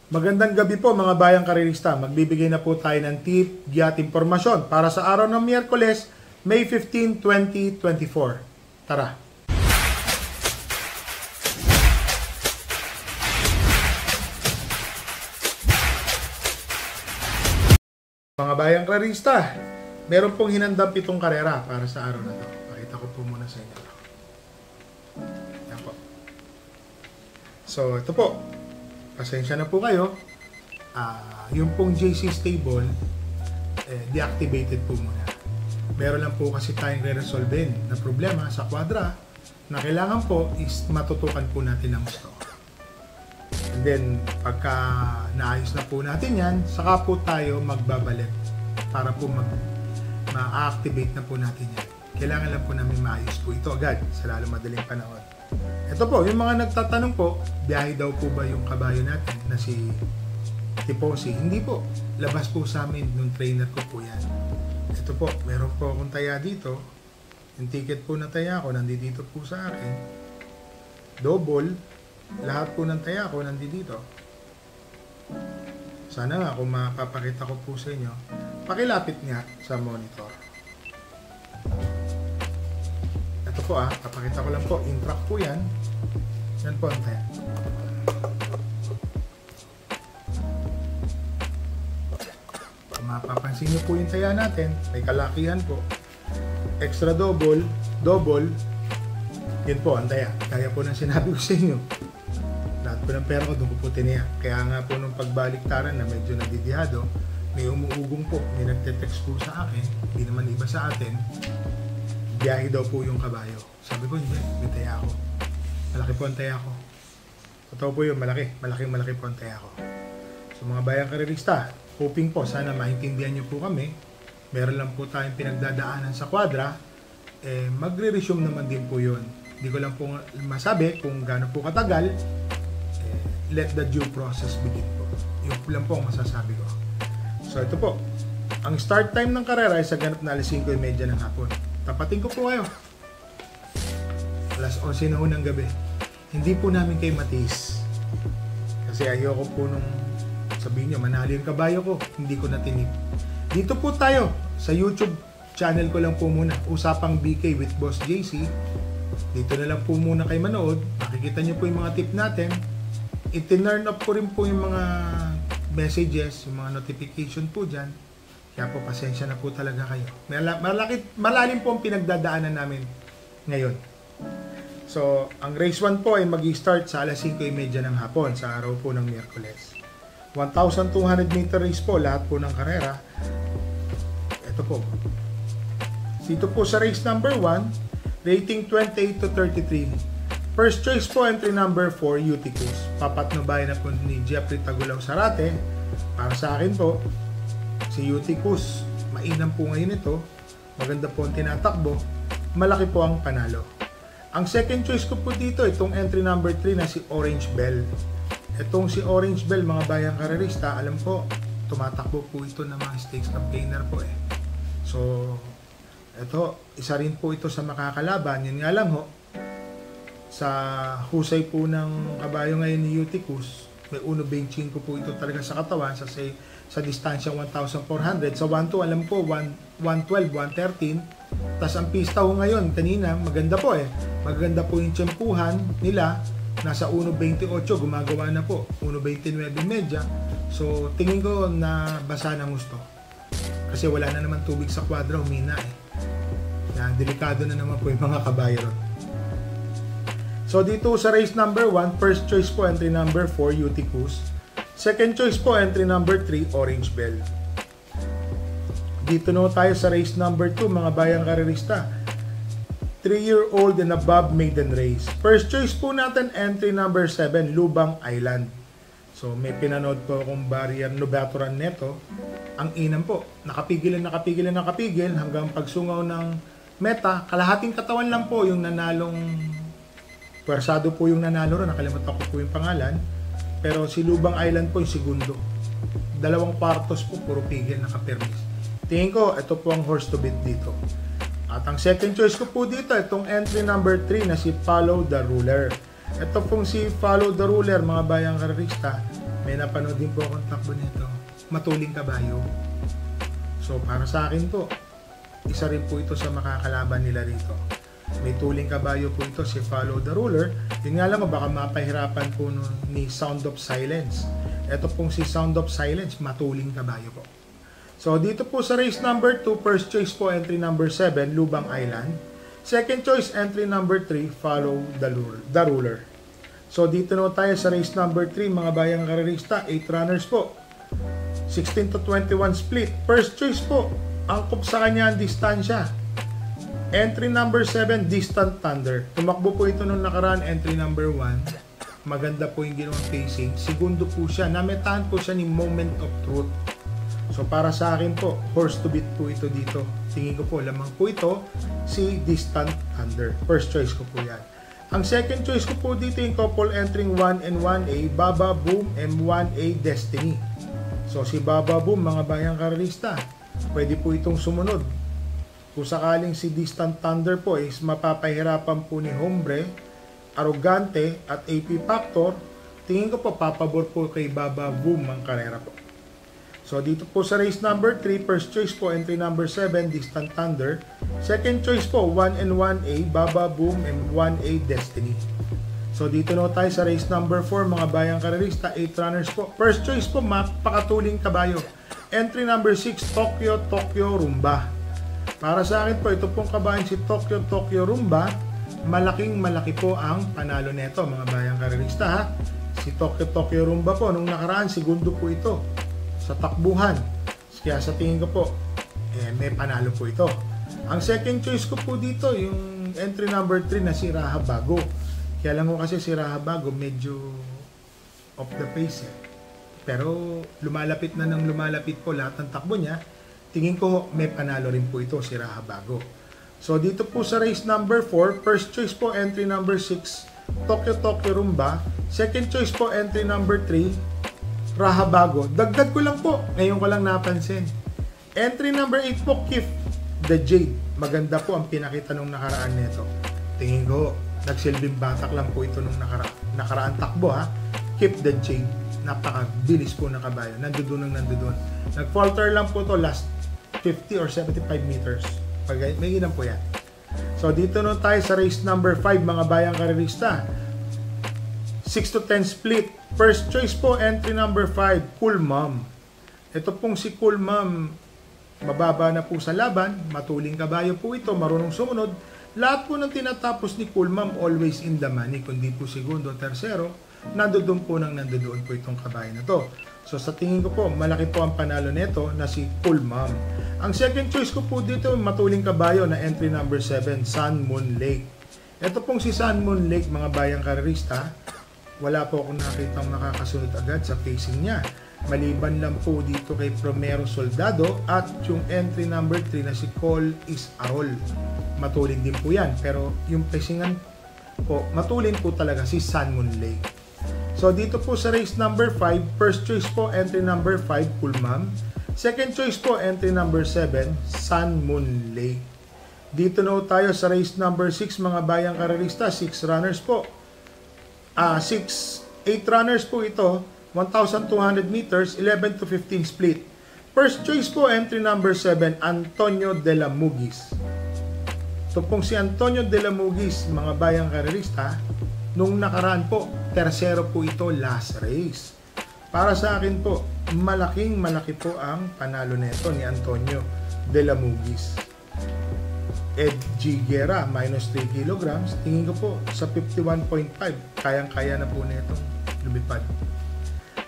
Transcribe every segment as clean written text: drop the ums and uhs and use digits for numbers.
Magandang gabi po mga bayang karerista. Magbibigay na po tayo ng tip, giya at impormasyon para sa araw ng Miyerkules, May 15, 2024. Tara! Mga bayang karerista, meron pong hinandang 7 karera para sa araw na to. Pakita ko po muna sa inyo. Yan po. So, ito po. Pasensya na po kayo. Yung pong JC stable, deactivated po muna. Meron lang po kasi tayong re-resolve na problema sa quadra na kailangan po is matutukan po natin ang gusto. And then, pagka naayos na po natin yan, saka po tayo magbabalik para po ma-activate na po natin yan. Kailangan lang po namin maayos po ito agad sa lalong madaling panahon. Ito po, yung mga nagtatanong po, biyahe daw po ba yung kabayo natin na si Tiposi? Hindi po. Labas po sa amin nung trainer ko po yan. Ito po, meron po akong taya dito. Yung ticket po na taya ko, nandito po sa akin. Double. Lahat po ng taya ko, nandito. Sana nga kung mapapakita ko po sa inyo, pakilapit nga sa monitor. Ito po papakita ko lang po, in-track po yan. Yan po ang taya. Kung mapapansin nyo po yung taya natin, may kalakihan po. Extra double, double, yun po ang taya. Kaya po nang sinabi ko sa inyo. Lahat po ng pera ko, doon ko po tiniya. Kaya nga po nung pagbaliktaran na medyo nadidihado, may umuugong po, may nagte-text po sa akin, hindi naman iba sa atin, biyahe daw po yung kabayo. Sabi ko, hindi, may taya ako. Malaki po ang taya ko. Totoo po yun, malaki po ang taya ko. So mga bayang karerista, hoping po, sana maintindihan nyo po kami. Meron lang po tayong pinagdadaanan sa quadra, magre-resume naman din po yun. Hindi ko lang po masabi kung gaano po katagal, let the due process begin po. Yun lang po ang masasabi ko. So ito po, ang start time ng karera ay sa ganap na alas 5:30 ng hapon. Tapatin ko po kayo. Alas 11 na ng gabi. Hindi po namin kayo matiis. Kasi ayoko po nung sabihin nyo, manalo yung kabayo ko. Hindi ko na tinip. Dito po tayo sa YouTube channel ko lang po muna. Usapang BK with Boss JC. Dito na lang po muna kayo manood. Makikita nyo po yung mga tip natin. I-turn up po rin po yung mga messages, yung mga notification po dyan. Kaya po, pasensya na po talaga kayo. Malalim po ang pinagdadaanan namin ngayon. So, ang race 1 po ay mag-start sa alas 5:30 ng hapon sa araw po ng Miyerkules. 1,200 meter race po, lahat po ng karera. Ito po. Dito po sa race number 1, rating 28 to 33. First choice po, entry number 4, Uticus. Papatnubayan na po ni Jeffrey Tagulaw Sarate. Para sa akin po, si Uticus, mainam po ngayon ito. Maganda po ang tinatakbo. Malaki po ang panalo. Ang second choice ko po dito, itong entry number 3 na si Orange Bell. Itong si Orange Bell, mga bayang karerista, alam po, tumatakbo po ito ng mga stakes campaigner po So, ito, isa rin po ito sa makakalaban. Yun nga lang ho, sa husay po ng kabayo ngayon ni Uticus, may 1.25 po ito talaga sa katawan sa distansya 1,400. Sa 1-2 alam ko 112, 113. Tas ang pista ho ngayon kanina maganda po maganda po yung tiyempuhan nila, nasa 1.28 gumagawa na po 1.29 medya. So tingin ko na basa ng gusto kasi wala na naman tubig sa kwadra, humina na delikado na naman po yung mga kabayo ron. So dito sa race number 1, first choice po entry number 4, Uticus. Second choice po entry number 3, Orange Bell. Dito na tayo sa race number 2, mga bayang karerista. 3-year-old and above maiden race. First choice po natin entry number 7, Lubang Island. So may pinanood po akong barrier no veteran neto. Ang inam po, nakapigil hanggang pagsungaw ng meta. Kalahating katawan lang po yung nanalong. Pwersado po yung nanalo ron, nakalimutan ko po yung pangalan. Pero si Lubang Island po yung segundo. 2 kwartos po, puro pigil, nakapermis. Tingin ko, ito po ang horse to beat dito. At ang second choice ko po dito, itong entry number 3 na si Follow the Ruler. Ito pong si Follow the Ruler, mga bayang karerista, May napanood din po akong takbo nito. Matuling kabayo. So para sa akin po, isa rin po ito sa makakalaban nila rito. May tuling kabayo po ito si Follow the Ruler. Yun nga lang, baka mapahirapan po ni Sound of Silence. Ito pong si Sound of Silence, matuling kabayo po. So dito po sa race number 2, first choice po entry number 7, Lubang Island. Second choice entry number 3, Follow the Ruler. So dito na tayo sa race number 3, mga bayang karerista, 8 runners po. 16 to 21 split. First choice po, angkop sa kanya ang distansya. Entry number 7, Distant Thunder. Tumakbo po ito nung nakaraan, entry number 1. Maganda po yung ginawang pacing. Segundo po siya. Nametahan po siya ni Moment of Truth. So para sa akin po, horse to beat po ito dito. Tingin ko po, lamang po ito si Distant Thunder. First choice ko po yan. Ang second choice ko po dito yung couple entering 1 and 1A, Baba Boom and 1A Destiny. So si Baba Boom, mga bayang karerista, pwede po itong sumunod. Kung sakaling si Distant Thunder po is mapapahirapan po ni Hombre, Arrogante at AP Factor, tingin ko po papabor po kay Baba Boom ang karera po. So dito po sa race number 3, first choice po entry number 7, Distant Thunder. Second choice po 1 and 1A, Baba Boom and 1A Destiny. So dito na tayo sa race number 4, mga bayang karerista, 8 runners po. First choice po, mapakatuling kabayo. Entry number 6, Tokyo Rumba. Para sa akin po, ito pong kabayan si Tokyo Rumba, malaki po ang panalo nito, mga bayang karerista ha. Si Tokyo Rumba po, nung nakaraan, segundo po ito sa takbuhan. Kaya sa tingin ko po, may panalo po ito. Ang second choice ko po dito, yung entry number 3 na si Rahabago. Kaya lang ko kasi si Rahabago medyo off the pace Pero lumalapit po lahat ng takbo niya. Tingin ko may panalo rin po ito si Rahabago. So dito po sa race number 4, first choice po entry number 6, Tokyo Rumba. Second choice po entry number 3, Rahabago. Dagdag ko lang po, ngayon ko lang napansin. Entry number 8 po, Keep the Jade. Maganda po ang pinakita nung nakaraan nito. Tingin ko, nagsilbing batak lang po ito nung nakaraan takbo ha. Keep the Jade. Napakabilis po na kabayo. Nandoon. Nag-falter lang po to last 50 or 75 meters. May ginam po yan. So dito na tayo sa race number 5, mga bayang karerista. 6 to 10 split. First choice po, entry number 5, Cool Mom. Ito pong si Cool Mom, mababa na po sa laban, matuling kabayo po ito, marunong sumunod. Lahat po ng tinatapos ni Cool Mom, always in the money, kundi po segundo, tersero, nandoon po itong kabayo na to. So sa tingin ko po, malaki po ang panalo nito na si Cool Mom. Ang second choice ko po dito, matuling kabayo na entry number 7, Sun Moon Lake. Ito pong si Sun Moon Lake, mga bayang karerista, wala po akong nakitang makakasunod agad sa facing niya. Maliban lang po dito kay Promero Soldado at yung entry number 3 na si Cole is Arol. Matuling din po yan. Pero yung pacingan po, matuling po talaga si Sun Moon Lake. So dito po sa race number 5, first choice po entry number 5, Cool Mom. Second choice po entry number 7, Sun Moon Lake. Dito na tayo sa race number 6, mga bayang karerista, 6 runners po. 8 runners po ito, 1,200 meters, 11 to 15 split. First choice po, entry number 7, Antonio de la Mugis. Ito pong si Antonio de la Mugis, mga bayang karerista, nung nakaraan po, tersero po ito last race. Para sa akin po, malaki po ang panalo nito ni Antonio de la Mugis. Ed G. Guerra, minus 3 kilograms. Tingin ko po sa 51.5. Kayang-kaya na po nitong lumipad.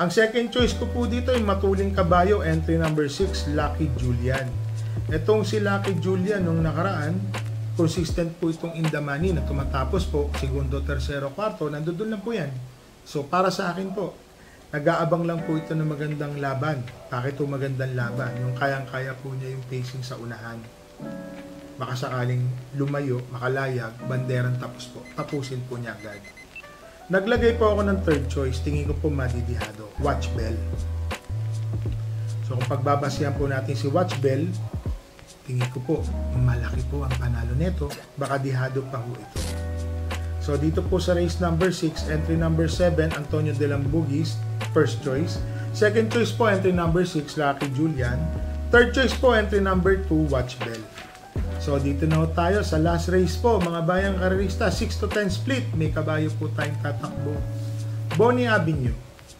Ang second choice ko po dito ay matuling kabayo, entry number 6, Lucky Julian. Itong si Lucky Julian nung nakaraan, consistent po itong indamani na tumatapos po, segundo, tersero, kwarto, nandoon lang po yan. So para sa akin po, nag-aabang lang po ito ng magandang laban. Bakit ito magandang laban? Yung kayang-kaya po niya yung pacing sa unahan. Baka sakaling lumayo, makalayag, banderang tapos po. Tapusin po niya agad. Naglagay po ako ng third choice. Tingin ko po madidihado. Watch Bell. So kung pagbabasihan po natin si Watch Bell, tingin ko po, malaki po ang panalo nito. Baka dihado pa po ito. So dito po sa race number 6, entry number 7, Antonio de la Mugis. first choice. Second choice po, entry number 6, Lucky Julian. Third choice po, entry number 2, Watch Bell. So, dito na tayo sa last race po, mga bayang karerista, 6 to 10 split. May kabayo po tayong tatakbo. Bonnie Avenue.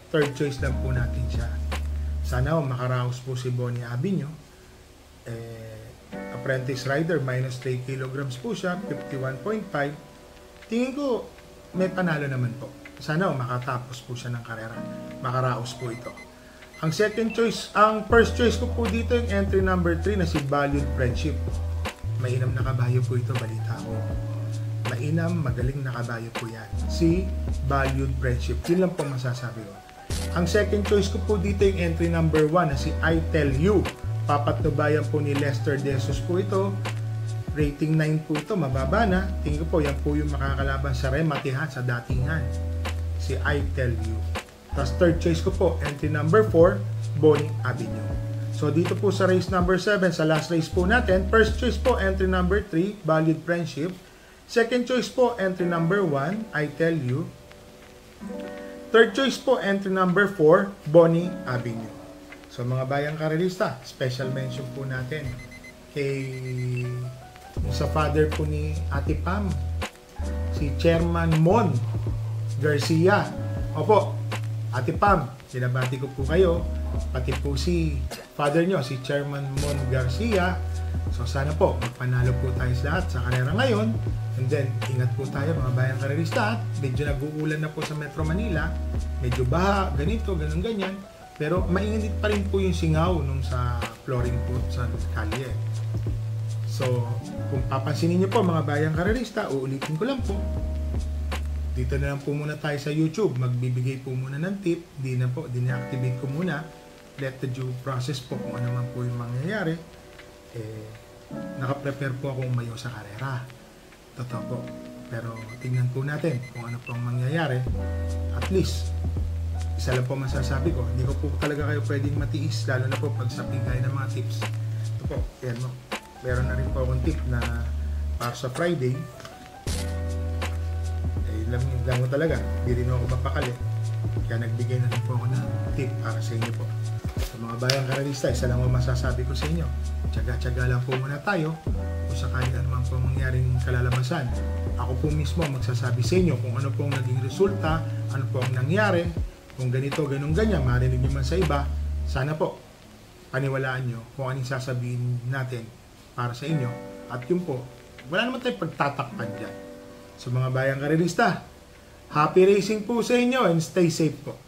Third choice lang po natin siya. Sana makaraos po si Bonnie Avenue. Apprentice rider, minus 3 kilograms po siya, 51.5. Tingin ko, may panalo naman po. Sana makatapos po siya ng karera. Makaraos po ito. Ang first choice ko po dito yung entry number 3 na si Valued Friendship. Mainam na kabayo po ito, balita ko. Mainam, magaling na kabayo po yan. Si Valued Friendship. Yun lang po masasabi ko. Ang second choice ko po dito yung entry number 1 na si I Tell You. Papatnubayan po ni Lester Desos po ito. Rating 9 po ito, mababa na. Tingin ko po, yan po yung makakalaban sa rematihan, sa datingan. Si I Tell You. Tapos third choice ko po, entry number 4, Bonnie Avenue. So dito po sa race number 7, sa last race po natin, first choice po, entry number 3, Valued Friendship. Second choice po, entry number 1, I Tell You. Third choice po, entry number 4, Bonnie Avenue. So mga bayang karelista, special mention po natin kay sa father po ni Ate Pam, si Chairman Mon Garcia. Opo, Ate Pam, sinabati ko po kayo, pati po si father nyo, si Chairman Mon Garcia. So sana po, magpanalo po tayo sa lahat sa karera ngayon. And then, ingat po tayo mga bayang karerista. Medyo nag-uulan na po sa Metro Manila. Medyo baha, ganito, ganun, ganyan. Pero mainit pa rin po yung singaw nung sa flooring po sa kalye. So, kung papansinin nyo po mga bayang karerista, uulitin ko lang po. Dito na lang po muna tayo sa YouTube. Magbibigay po muna ng tip. Di na-activate ko muna. Let the due process po kung ano man po yung mangyayari. Nakaprepare po akong umayo sa karera. Totoo po. Pero tingnan po natin kung ano po ang mangyayari. At least, isa lang po masasabi ko. Hindi ko po talaga kayo pwedeng matiis. Lalo na po pag sa bigay ng mga tips. Ito po. Yan mo. Meron na rin po akong tip na para sa Friday. Lang mo talaga, hindi rin ako mapakali. Kaya nagbigay na rin po ako ng tip para sa inyo po. Sa mga bayang karalista, isa lang mo masasabi ko sa inyo. Tsaga-tsaga lang po muna tayo kung sakali ano man po mangyaring kalalabasan. Ako po mismo magsasabi sa inyo kung ano pong naging resulta, ano po ang nangyari, kung ganito, ganun, ganyan, marinig nyo man sa iba. Sana po, paniwalaan nyo kung anong sasabihin natin para sa inyo. At yun po, wala naman tayong pagtatakpan dyan. So mga bayang karelista, happy racing po sa inyo and stay safe po.